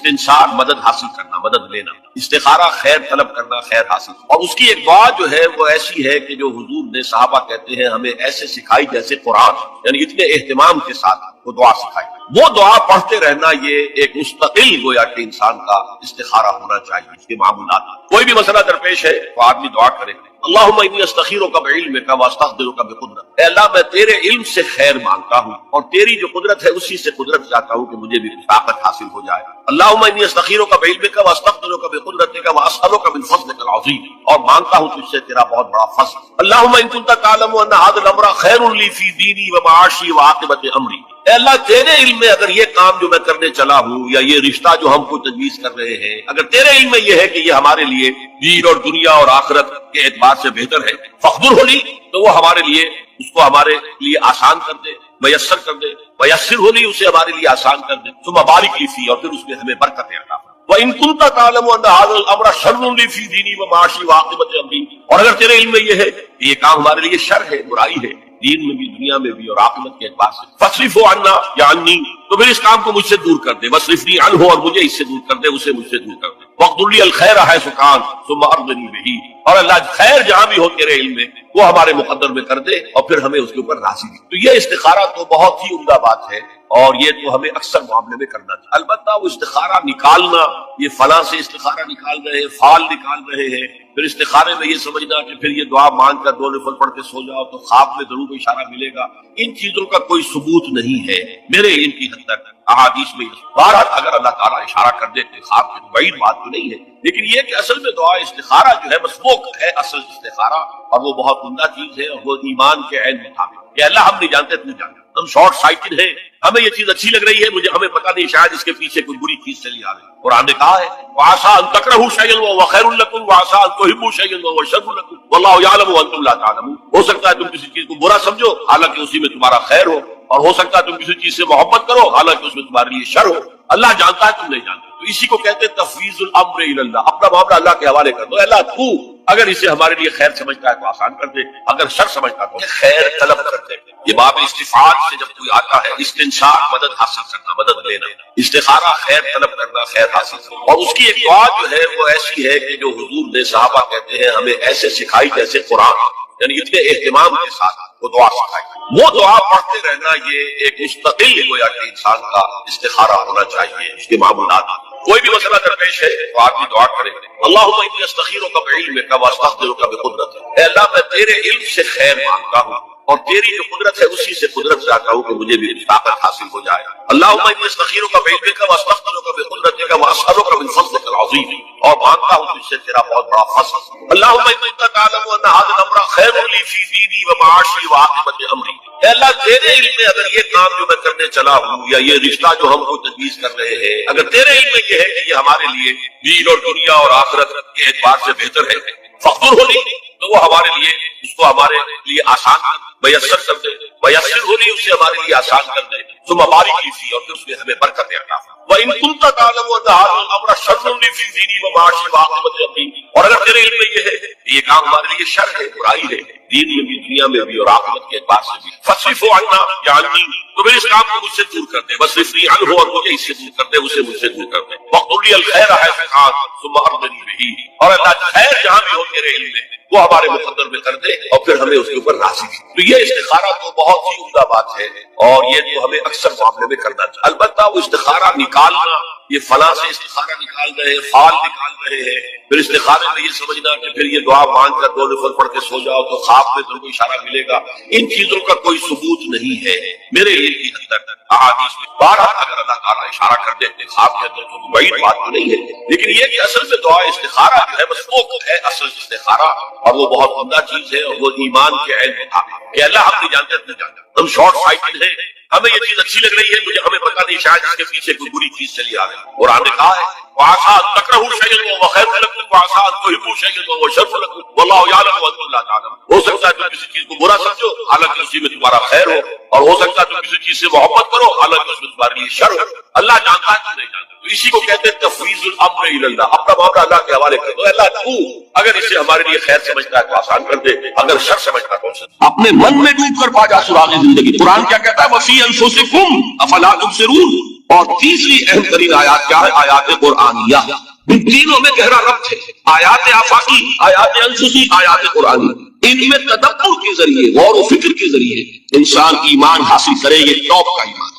استنصار مدد حاصل کرنا، مدد لینا، استخارہ خیر طلب کرنا، خیر حاصل. اور اس کی ایک دعا جو ہے وہ ایسی ہے کہ جو حضور نے صحابہ کہتے ہیں ہمیں ایسے سکھائی جیسے قرآن، یعنی اتنے اہتمام کے ساتھ وہ دعا سکھائی. وہ دعا پڑھتے رہنا یہ ایک مستقل گویا کہ انسان کا استخارہ ہونا چاہیے. اس کے معمولات کوئی بھی مسئلہ درپیش ہے تو آدمی دعا کرے، اللہم انی استخیرک بعلمک واستقدرک بقدرتک، اے اللہ میں تیرے علم سے خیر مانگتا ہوں اور تیری جو قدرت ہے اسی سے قدرت چاہتا ہوں کہ مجھے بھی طاقت حاصل ہو جائے. اللہم انی استخیرک بعلمک واستقدرک بقدرتک واسألک من فضلک العظیم، اور مانگتا ہوں تجھ سے تیرا بہت بڑا فضل. اللہم ان کنت تعلم ان ھذا الامر خیر لی فی دینی ومعاشی وعاقبۃ امری، اے اللہ تیرے علم میں اگر یہ کام جو میں کرنے چلا ہوں یا یہ رشتہ جو ہم کو تجویز کر رہے ہیں، اگر تیرے علم میں یہ ہے کہ یہ ہمارے لیے دین اور دنیا اور آخرت کے اعتبار سے بہتر ہے، فاقدرہ لی، تو وہ ہمارے لیے اس کو ہمارے لیے آسان کر دے، میسر کر دے، میسر لی، اسے ہمارے لیے آسان کر دے، ثم بارک لی فی، اور پھر اس میں ہمیں برکت عطا فرما. وَإِن كُنتَ تَعْلَمُ أَنَّ هَذَا الْأَمْرَ شَرٌّ لِّي فِي دِينِي وَمَعَاشِي وَعَاقِبَةِ أَمْرِي، اور اگر تیرے علم میں یہ ہے کہ یہ کام ہمارے لیے شر ہے، برائی ہے، دین میں بھی دنیا میں بھی اور عاقبت کے اعتبار سے، فَاصْرِفْهُ عَنَّا يَا عَنِّي، تو پھر اس کام کو مجھ سے دور کر دے، وَاصْرِفْنِي عَنْهُ، اور مجھے اس سے دور کر دے، اسے مجھ سے دور کر دے. وَاقْدُرْ لِي الْخَيْرَ حَيْثُ كَانَ ثُمَّ أَرْضِنِي بِهِ، اور اللہ خیر جہاں بھی ہو تیرے علم میں وہ ہمارے مقدر میں کر دے اور پھر ہمیں اس کے اوپر راضی بھی. تو یہ استخارہ تو بہت ہی عمدہ بات ہے اور یہ تو ہمیں اکثر معاملے میں کرنا چاہیے. البتہ وہ استخارہ نکالنا، یہ فلاں سے استخارہ نکال رہے ہیں، فال نکال رہے ہیں، پھر استخارے میں یہ سمجھنا کہ پھر یہ دعا مانگ کر 2 نفل پڑھ کے سو جاؤ تو خواب میں ضرور اشارہ ملے گا، ان چیزوں کا کوئی ثبوت نہیں ہے میرے علم کی حد تک. احادیث میں بہرحال اگر اللہ تعالیٰ اشارہ کر دے کہ خواب کی بعید بات تو نہیں ہے، لیکن یہ کہ اصل میں دعا استخارہ جو ہے بس وہ ہے اصل استخارہ، اور وہ بہت عمدہ چیز ہے اور وہ ایمان کے عین مطابق کہ اللہ ہم نہیں جانتے تو جانتے، ہم شارٹ سائٹڈ ہیں، ہمیں یہ چیز اچھی لگ رہی ہے، ہمیں پتہ نہیں شاید اس کے پیچھے کوئی بری چیز چلی آ رہی ہے. قرآن نے کہا ہے وَعَسَىٰ أَن تَكْرَهُوا شَيْئًا وَهُوَ خَيْرٌ لَكُمْ وَعَسَىٰ أَن تُحِبُّوا شَيْئًا وَهُوَ شَرٌّ لَكُمْ وَاللَّهُ يَعْلَمُ وَأَنتُمْ لَا تَعْلَمُونَ. ہو سکتا ہے تم کسی چیز کو برا سمجھو حالانکہ اسی میں تمہارا خیر ہو، اور ہو سکتا ہے تم کسی چیز سے محبت کرو حالانکہ اس میں تمہارے لیے شر ہو. اللہ جانتا ہے تم نہیں جانتے. تو اسی کو کہتے ہیں تفویض الامر الی اللہ، اپنا معاملہ اللہ کے حوالے کر دو. اللہ تو اگر اسے ہمارے لیے خیر سمجھتا ہے تو آسان کر دے، اگر شر سمجھتا ہے تو خیر طلب کرتے. یہ باب استفعال سے جب کوئی آتا ہے، استنصار مدد حاصل کرنا، مدد لینا، استخارہ خیر طلب کرنا، خیر حاصل کرنا. اور اس کی ایک دعا جو ہے وہ ایسی ہے کہ جو حضور نے صحابہ کہتے ہیں ہمیں ایسے سکھائی جیسے قرآن، یعنی اتنے اہتمام کے ساتھ وہ دعا سکھائی. وہ دعا پڑھتے رہنا یہ ایک مستقل گویا کہ انسان کا استخارہ ہونا چاہیے. اس کے معمولات کوئی بھی مسئلہ درپیش ہے تو آدمی دعا کرے، اللہم انی استخیرک بعلمک واستقدرک بقدرتک، اے اللہ میں تیرے علم سے خیر مانگتا ہوں اور تیری جو قدرت ہے اسی سے قدرت چاہتا ہوں کہ مجھے بھی طاقت حاصل ہو جائے. اللہم انی استخیرک بعلمک واستقدرک بقدرتک واسألک من فضلک العظیم، اور مانگتا ہوں تجھ سے تیرا بہت بڑا فضل. اللہم ان کنت تعلم ان ھذا الامر خیر لی فی دینی ومعاشی وعاقبۃ امری، اے اللہ تیرے علم میں اگر یہ کام جو میں کرنے چلا ہوں یا یہ رشتہ جو ہم کو تجویز کر رہے ہیں، اگر تیرے علم میں یہ ہے کہ یہ ہمارے لیے دین اور دنیا اور آخرت کے اعتبار سے بہتر ہے، فاقدرہ لی، تو وہ ہمارے لیے اس کو ہمارے لیے آسان کر دے، میسر کر دے، میسر لی، اسے ہمارے لیے آسان کر دے، ثم بارک لی فی، اور پھر اس میں ہمیں برکت عطا فرما. وَإِن كُنتَ تَعْلَمُ أَنَّ هَذَا الْأَمْرَ شَرٌّ لِّي فِي دِينِي وَمَعَاشِي وَعَاقِبَةِ أَمْرِي، اور اگر تیرے علم میں یہ ہے کہ یہ کام ہمارے لیے شر ہے، برائی ہے، دین میں بھی دنیا میں بھی اور عاقبت کے اعتبار سے بھی، فَاصْرِفْهُ عَنَّا يَا عَنِّي، تو پھر اس کام کو مجھ سے دور کر دے، وَاصْرِفْنِي عَنْهُ، اور مجھے اس سے دور کر دے، اسے مجھ سے دور کر دے. وَاقْدُرْ لِي الْخَيْرَ حَيْثُ كَانَ ثُمَّ أَرْضِنِي بِهِ، اور اللہ خیر جہاں بھی ہو تیرے علم میں وہ ہمارے مقدر میں کر دے اور پھر ہمیں اس کے اوپر راضی بھی. تو یہ استخارہ تو بہت ہی عمدہ بات ہے اور یہ تو ہمیں اکثر معاملے میں کرنا چاہیے. البتہ وہ استخارہ نکالنا، یہ فلاں سے استخارہ نکال رہے ہیں، فال نکال رہے ہیں، پھر استخارے میں یہ سمجھنا کہ پھر یہ دعا مانگ کر 2 نفل پڑھ کے سو جاؤ تو خواب میں ضرور اشارہ ملے گا، ان چیزوں کا کوئی ثبوت نہیں ہے میرے علم کی حد تک. احادیث میں بہرحال اگر اللہ تعالیٰ اشارہ کر دے کہ خواب کے اندر تو بعید بات تو نہیں ہے، لیکن یہ کہ اصل میں دعا استخارہ جو ہے بس وہ ہے اصل استخارہ، اور وہ بہت عمدہ چیز ہے اور وہ ایمان کے عین مطابق کہ اللہ ہم نہیں جانتے تو جانتے، ہم شارٹ سائٹڈ ہیں، ہمیں یہ چیز اچھی لگ رہی ہے، ہمیں پتہ نہیں شاید اس کے پیچھے کوئی بری چیز چلی آ رہی ہے. قرآن نے کہا ہے وَعَسَىٰ أَن تَكْرَهُوا شَيْئًا وَهُوَ خَيْرٌ لَكُمْ وَعَسَىٰ أَن تُحِبُّوا شَيْئًا وَهُوَ شَرٌّ لَكُمْ وَاللَّهُ يَعْلَمُ وَأَنتُمْ لَا تَعْلَمُونَ. ہو سکتا ہے تم کسی چیز کو برا سمجھو حالانکہ اسی میں تمہارا خیر ہو، اور ہو سکتا ہے تم کسی چیز سے محبت کرو حالانکہ اس میں تمہارے لیے شر ہو. اللہ جانتا ہے تم نہیں جانتے. تو اسی کو کہتے ہیں تفویض الامر الی اللہ، اپنا معاملہ اللہ کے حوالے کر دو. اللہ تو اگر اسے ہمارے لیے خیر سمجھتا ہے تو آسان کر دے، اگر شر سمجھتا ہے تو اپنے من میں ڈوب کر پا جا سراغ زندگی. قرآن کیا کہتا ہے وفی انفسکم افلا تبصرون، اور تیسری اہم ترین آیات کیا ہے؟ آیات قرآنیہ. ان تینوں میں گہرا ربط ہے. آیات آفاقی، آیات انفسی، آیات قرآنی. ان میں تدبر کے ذریعے، غور و فکر کے ذریعے انسان ایمان حاصل کرے. یہ ٹاپ کا ایمان،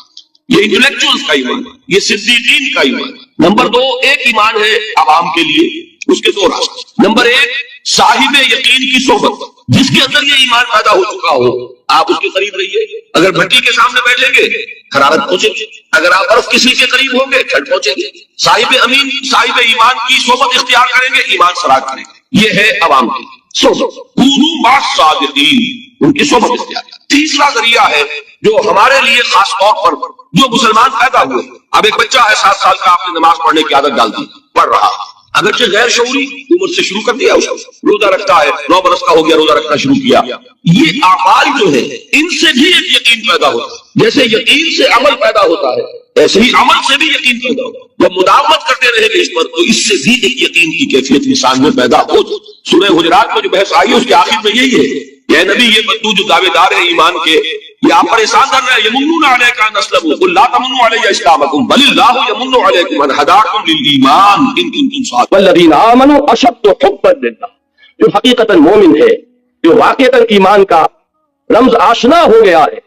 یہ انٹلیکچوئل کا ایمان، یہ صدیقین کا ایمان. نمبر دو، ایک ایمان ہے عوام کے لیے، اس کے دو راستے. نمبر ایک، صاحب یقین کی صحبت، جس کے اندر یہ ایمان پیدا ہو چکا ہو، آپ اس کے قریب رہیے. اگر بھٹی کے سامنے بیٹھیں گے حرارت پہنچے گی، اگر آپ برف کسی کے قریب ہوں گے ٹھنڈ پہنچے گی. صاحب امین، صاحب ایمان کی صحبت اختیار کریں گے، ایمان سراغ کریں گے. یہ ہے عوام کی صحبت. کونوا مع الصادقین، ان کی صحبت اختیار. تیسرا ذریعہ ہے جو ہمارے لیے خاص طور پر جو مسلمان پیدا ہوئے. اب ایک بچہ ہے 7 سال کا، آپ نے نماز پڑھنے کی عادت ڈال دی، پڑھ رہا، اگرچہ غیر شعوری عمر سے شروع کر دیا، روزہ رکھتا ہے، 9 برس کا ہو گیا، روزہ رکھنا شروع کیا. یہ اعمال جو ہے ان سے بھی ایک یقین پیدا ہوتا ہے. جیسے یقین سے عمل پیدا ہوتا ہے، ایسے ہی عمل سے بھی یقین پیدا ہوتا ہے. جب مداومت کرتے رہیں گے اس پر تو اس سے بھی ایک یقین کی کیفیت انسان میں پیدا ہو. سورہ حجرات میں جو بحث آئی ہے اس کے آخر میں یہی ہے، اے نبی یہ بدو جو دعوے دار ہیں ایمان کے، یہ آپ پریشان کر رہے ہیں. یمنون علیک ان اسلموا قل لا تمنوا علی اسلامکم بل اللہ یمن علیکم ان ہداکم للایمان ان کنتم صادقین. والذین آمنوا اشد حبا للہ، جو حقیقتا مومن ہے، جو واقعتا ایمان کا رمز آشنا ہو گیا ہے،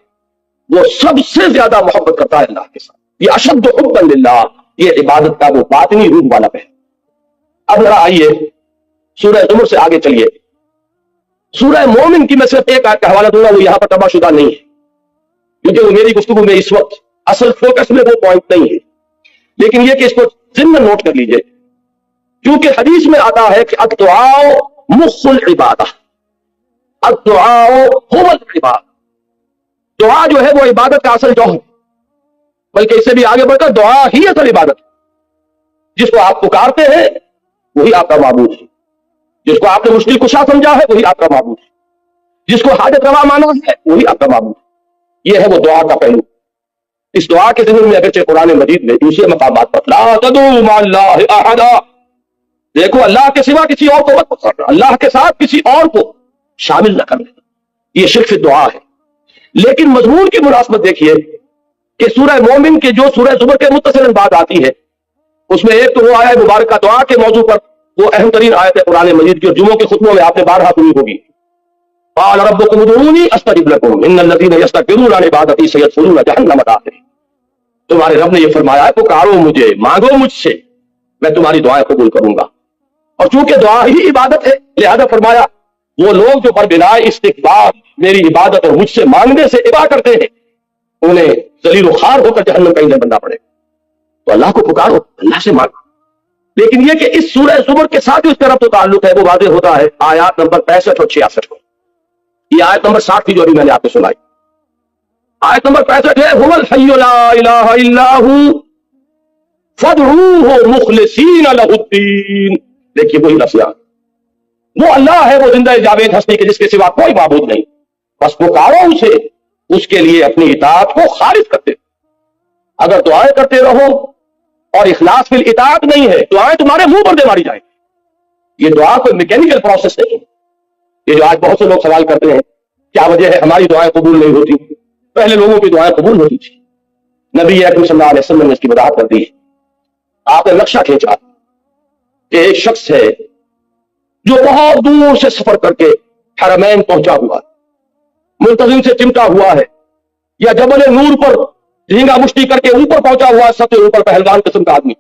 وہ سب سے زیادہ محبت کرتا ہے اللہ کے ساتھ. یہ اشد حبا للہ، یہ عبادت کا وہ باطنی روح والا ہے. اب ذرا آئیے سورہ زمر سے آگے چلیے. سورہ مومن کی میں صرف ایک آیت کا حوالہ دوں گا، وہ یہاں پر تباہ شدہ نہیں ہے، کیونکہ وہ میری گفتگو میں اس وقت اصل فوکس میں وہ پوائنٹ نہیں ہے. لیکن یہ کہ اس کو ضمن نوٹ کر لیجئے، کیونکہ حدیث میں آتا ہے کہ الدعاء مخ العبادہ، الدعاء هو العبادہ. دعا جو ہے وہ عبادت کا اصل جوہر، بلکہ اس سے بھی آگے بڑھ کر دعا ہی اصل عبادت. جس کو آپ پکارتے ہیں وہی آپ کا معبود ہے، جس کو آپ نے مشکل کشا سمجھا ہے وہی آپ کا معبود ہے، جس کو حاجت روا مانا ہے وہی آپ کا معبود ہے. یہ ہے وہ دعا کا پہلو. اس دعا کے ضمن میں اگرچہ قرآن مجید میں دوسرے مقامات پر لا تدعوا مع اللہ احدا، دیکھو اللہ کے سوا کسی اور کو مت پکارنا، اللہ کے ساتھ کسی اور کو شامل نہ کرنا، یہ شرک فی الدعاء ہے. لیکن مضمون کی مناسبت دیکھیے کہ سورہ مومن کے جو سورہ زمر کے متصل بعد آتی ہے، اس میں ایک تو وہ آیت مبارکہ دعا کے موضوع پر وہ اہم ترین آیت ہے قرآن مجید کی، اور جمعوں کے خطبوں میں آپ نے بارہا سنی ہوگی. قال ربکم ادعونی استجب لکم ان الذین یستکبرون عن عبادتی سیدخلون جہنم داخرین. تمہارے رب نے یہ فرمایا ہے پکارو مجھے، مانگو مجھ سے، میں تمہاری دعائیں قبول کروں گا. اور چونکہ دعا ہی عبادت ہے، لہذا فرمایا وہ لوگ جو بر استکبار میری عبادت اور مجھ سے مانگنے سے ابا کرتے ہیں، انہیں ذلیل و خوار ہو کر جہنم کا ایندھن بننا پڑے. تو اللہ کو پکارو، اللہ سے مانگو. لیکن یہ کہ اس سورہ زمر کے ساتھ اس کا ربط و تعلق ہے وہ واضح ہوتا ہے آیات نمبر 65 اور 66 کو. یہ آیت نمبر 60 کی جو ابھی میں نے آپ کو سنائی، آیت نمبر 65 ہے هو الحی لا الہ الا هو فادعوہ مخلصین لہ الدین. دیکھیے وہی لفظ، وہ اللہ ہے، وہ زندہ جاوید ہستی کے جس کے سوا کوئی معبود نہیں، بس پکارو اسے، اس کے لیے اپنی اطاعت کو خالص کرتے. اگر دعائیں کرتے رہو اور اخلاص فی الاطاعت نہیں ہے، دعائیں تمہارے منہ پر دے ماری جائیں. یہ دعا کوئی میکینیکل پروسیس نہیں ہے. یہ جو آج بہت سے لوگ سوال کرتے ہیں کیا وجہ ہے ہماری دعائیں قبول نہیں ہوتی، پہلے لوگوں کی دعائیں قبول ہوتی تھی. نبی اکرم صلی اللہ علیہ وسلم نے اس کی وضاحت کر دی ہے. آپ نے نقشہ کھینچا کہ ایک شخص ہے جو بہت دور سے سفر کر کے حرمین پہنچا ہوا ہے، منتظم سے چمٹا ہوا ہے، یا جبل نور پر جھینگا مشتی کر کے اوپر پہنچا ہوا ہے، سب سے اوپر پہلوان قسم کا آدمی،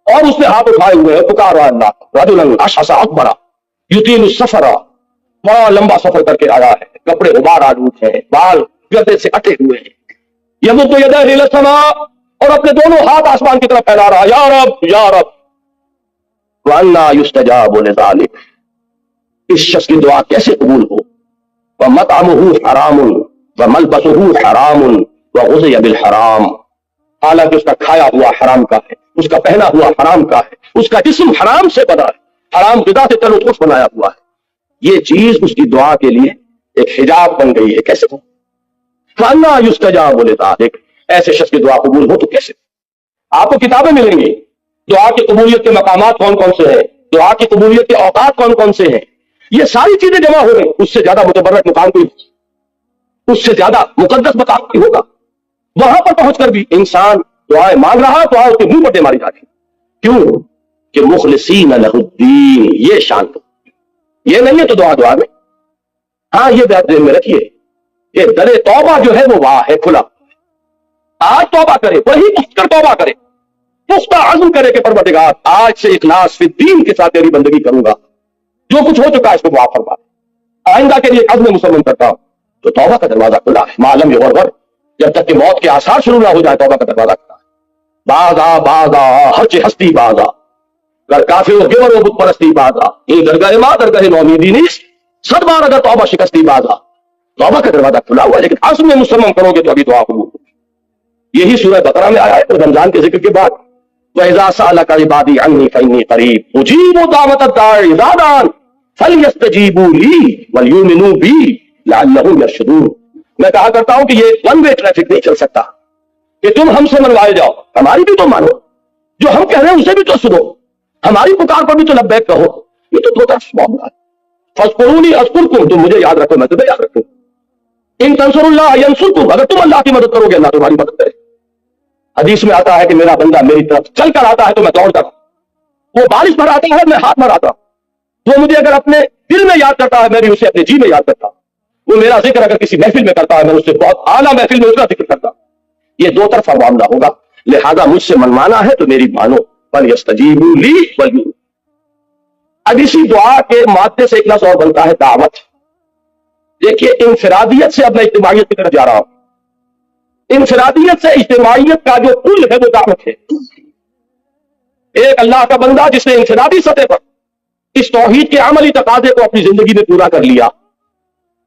اور اس نے ہاتھ اٹھائے ہوئے ہیں، پکار رہا اللہ رجلا اشعث اکبر یطیل السفر، بڑا لمبا سفر کر کے آیا ہے، کپڑے غبار آلود ہیں، بال گردے سے اٹے ہوئے ہیں، یمد یدیہ الی السماء، اور اپنے دونوں ہاتھ آسمان کی طرف پھیلا رہا، یا رب یا رب. وَأَنَّا يُسْتَجَابُ لِذَلِكَ، اس شخص کی دعا کیسے قبول ہو؟ وَمَطْعَمُهُ حَرَامٌ وَمَلْبَسُهُ حَرَامٌ وَغُذِيَ بِالْحَرَامِ، حالانکہ اس کا کھایا ہوا حرام کا ہے، اس کا پہنا ہوا حرام کا ہے، اس کا جسم حرام سے بنا ہے، حرام غذا سے تلو تخش بنایا ہوا ہے. یہ چیز اس کی دعا کے لیے ایک حجاب بن گئی ہے. کیسے ہو؟ فَأَنَّا يُسْتَجَابُ لِذَلِكَ، ایسے شخص کی دعا قبول ہو تو کیسے؟ آپ کو کتابیں ملیں گی دعا کی قبولیت کے مقامات کون کون سے ہیں، دعا کی قبولیت کے اوقات کون کون سے ہیں، یہ ساری چیزیں جمع ہو گئی. اس سے زیادہ متبرک مقام کوئی، اس سے زیادہ مقدس مقام کوئی ہوگا. وہاں پر پہنچ کر بھی انسان دعائیں مانگ رہا تو اس کے منہ پر دے ماری جاتی. کیوں کہ مخلصین لہ الدین، یہ شان تو یہ نہیں ہے تو دعا میں. ہاں یہ بات ذہن میں رکھیے کہ در توبہ جو ہے وہ وہاں ہے کھلا. آج توبہ کرے، وہی اٹھ کر توبہ کرے، پختہ عزم کرے کہ پروردگار آج سے اخلاص فی الدین کے ساتھ تیری بندگی کروں گا، جو کچھ ہو چکا ہے اس کو معاف فرما، آئندہ کے لیے عزم مسلم کرتا ہوں. تو توبہ کا دروازہ کھلا ہے. معلوم یغرغر، جب تک کہ موت کے آثار شروع نہ ہو جائے توبہ کا دروازہ کھلا ہے. باز آ ہر چی ہستی باز آ، گر کافی و گور و بت پرستی باز آ، یہ درگاہ ماں درگاہ نومیدی نیست، 100 بار اگر توبہ شکستی باز آ. توبہ کا دروازہ کھلا ہوا ہے، لیکن عزم مسلم کرو گے تو ابھی دعا قبول. یہی سورہ بقرہ میں آیا ہے رمضان کے ذکر کے بعد. وَإِذَا سَأَلَكَ عِبَادِي عَنِّي فَإِنِّي قَرِيبٌ أُجِيبُ دَعْوَةَ الدَّاعِ إِذَا دَعَانِ فَلْيَسْتَجِيبُوا لِي وَلْيُؤْمِنُوا بِي لَعَلَّهُمْ يَرْشُدُونَ. میں کہا کرتا ہوں کہ یہ ون وے ٹریفک نہیں چل سکتا کہ تم ہم سے منوائے جاؤ، ہماری بھی تو مانو، جو ہم کہہ رہے ہیں اسے بھی تو سنو، ہماری پکار پر بھی تو لبیک کہو. یہ تو دو طرف معاملہ ہے. فَاذْكُرُونِي أَذْكُرْكُمْ، تم مجھے یاد رکھو میں تمہیں یاد رکھوں. ان تنصروا اللہ ینصرکم، اگر تم اللہ کی مدد کرو گے اللہ تمہاری مدد کرے. حدیث میں آتا ہے کہ میرا بندہ میری طرف چل کر آتا ہے تو میں دوڑ کر، وہ بارش بھر آتا ہے میں ہاتھ بھر آتا، وہ مجھے اگر اپنے دل میں یاد کرتا ہے میں بھی اسے اپنے جی میں یاد کرتا، وہ میرا ذکر اگر کسی محفل میں کرتا ہے میں اس سے بہت اعلیٰ محفل میں اس کا ذکر کرتا. یہ دو طرفہ معاملہ ہوگا. لہذا مجھ سے منوانا ہے تو میری مانو. فَلْيَسْتَجِيبُوا لِي وَلْيُؤْمِنُوا. اب اسی دعا کے مادے سے ایک لفظ اور بنتا ہے دعوت. دیکھیے انفرادیت سے اب میں اجتماعیت کی طرف جا رہا ہوں. انفرادیت سے اجتماعیت کا جو پل ہے وہ دعوت ہے. ایک اللہ کا بندہ جس نے انفرادی سطح پر اس توحید کے عملی تقاضے کو اپنی زندگی میں پورا کر لیا،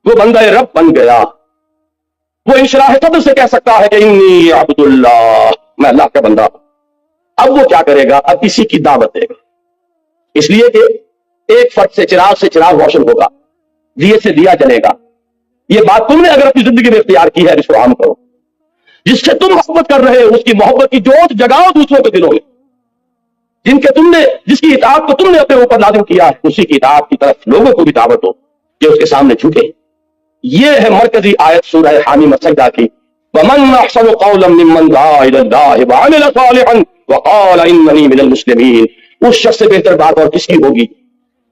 وہ بندہ رب بن گیا. وہ انشراح صدر سے کہہ سکتا ہے کہ انی عبد اللہ، میں اللہ کا بندہ ہوں. اب وہ کیا کرے گا؟ اب اسی کی دعوت دے گا. اس لیے کہ ایک فرد سے چراغ روشن ہوگا، دیے سے دیا جلے گا. یہ بات تم نے اگر اپنی زندگی میں اختیار کی ہے اس کو عام کرو. جس سے تم محبت کر رہے ہو اس کی محبت کی جوت جگاؤ دوسروں کے دلوں میں. جس کی اطاعت کو تم نے اپنے اوپر لازم کیا ہے اسی کی اطاعت کی طرف لوگوں کو بھی دعوت دو کہ اس کے سامنے جھکے. یہ ہے مرکزی آیت سورہ حامیم السجدہ کی. وَمَنْ أَحْسَنُ قَوْلًا مِّمَّنْ دَعَا إِلَى اللَّهِ وَعَمِلَ صَالِحًا وَقَالَ إِنَّنِي مِنَ الْمُسْلِمِينَ. اس شخص سے بہتر بات اور کس کی ہوگی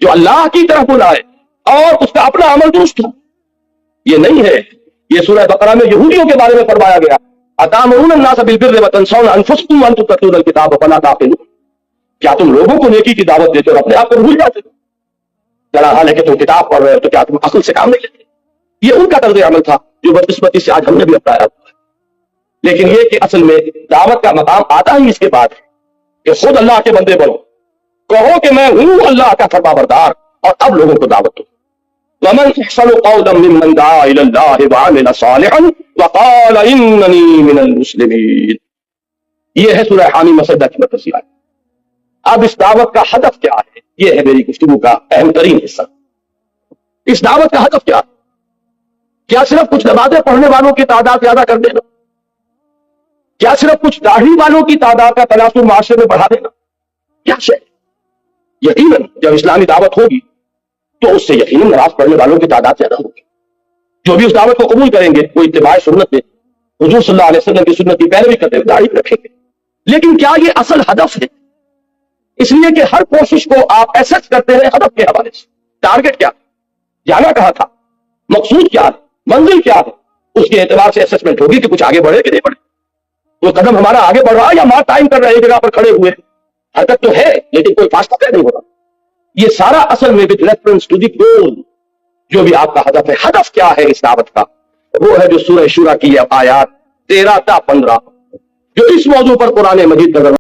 جو اللہ کی طرف بلائے اور اس کا اپنا عمل درست ہو. یہ نہیں ہے. یہ سورہ بقرہ میں یہودیوں کے بارے میں فرمایا گیا أَتَأْمُرُونَ النَّاسَ بِالْبِرِّ وَتَنْسَوْنَ أَنفُسَكُمْ وَأَنْتُمْ تَتْلُونَ الْكِتَابَ أَفَلَا تَعْقِلُونَ. کیا تم لوگوں کو نیکی کی دعوت دیتے اور اپنے آپ کو بھول جاتے ہو؟ ذرا حال ہے کہ تم کتاب پڑھ رہے ہو تو کیا تم عقل سے کام نہیں لیتے؟ یہ ان کا طرز عمل تھا جو بدقسمتی سے آج ہم نے بھی اپنایا. لیکن یہ کہ اصل میں دعوت کا مقام آتا ہی اس کے بعد ہے کہ خود اللہ کے بندے بنو، کہو کہ میں ہوں اللہ کا فرما بردار، اور اب لوگوں کو دعوت دو. وَمَنْ أَحْسَنُ قَوْلًا مِّمَّنْ دَعَا إِلَى اللَّهِ وَعَمِلَ صَالِحًا وَقَالَ إِنَّنِي مِنَ الْمُسْلِمِينَ. یہ ہے سورہ حامیم السجدہ کی مرکزی آیت. اب اس دعوت کا ہدف کیا ہے؟ یہ ہے میری گفتگو کا اہم ترین حصہ. اس دعوت کا ہدف کیا ہے؟ کیا صرف کچھ نمازیں پڑھنے والوں کی تعداد زیادہ کر دینا؟ کیا صرف کچھ داڑھی والوں کی تعداد کا تناسب معاشرے میں بڑھا دینا؟ کیا شے؟ یقیناً جب اسلامی دعوت ہوگی تو اس سے یقیناً نماز پڑھنے والوں کی تعداد زیادہ ہوگی. جو بھی اس دعوت کو قبول کریں گے وہ اتباع سنت میں حضور صلی اللہ علیہ وسلم کی سنت کی پیروی کرتے ہوئے داڑھی رکھیں گے. لیکن کیا یہ اصل ہدف ہے؟ اس لیے کہ ہر کوشش کو آپ ایسس کرتے ہیں ہدف کے حوالے سے. ٹارگٹ کیا ہے؟ جانا کہاں تھا؟ مقصود کیا ہے؟ منزل کیا ہے؟ اس کے اعتبار سے اسسمنٹ ہوگی کہ کچھ آگے بڑھے کہ نہیں بڑھے. وہ قدم ہمارا آگے بڑھ رہا ہے یا ہمارا ٹائم کر رہا ہے ایک جگہ پر کھڑے ہوئے. حرکت تو ہے لیکن کوئی فاصلہ طے نہیں ہوتا. یہ سارا اصل میں with reference to the goal، جو بھی آپ کا ہدف ہے. ہدف کیا ہے اس دعوت کا؟ وہ ہے جو سورہ شورى کی آیات 13 تا 15 جو اس موضوع پر قرآن مجید کا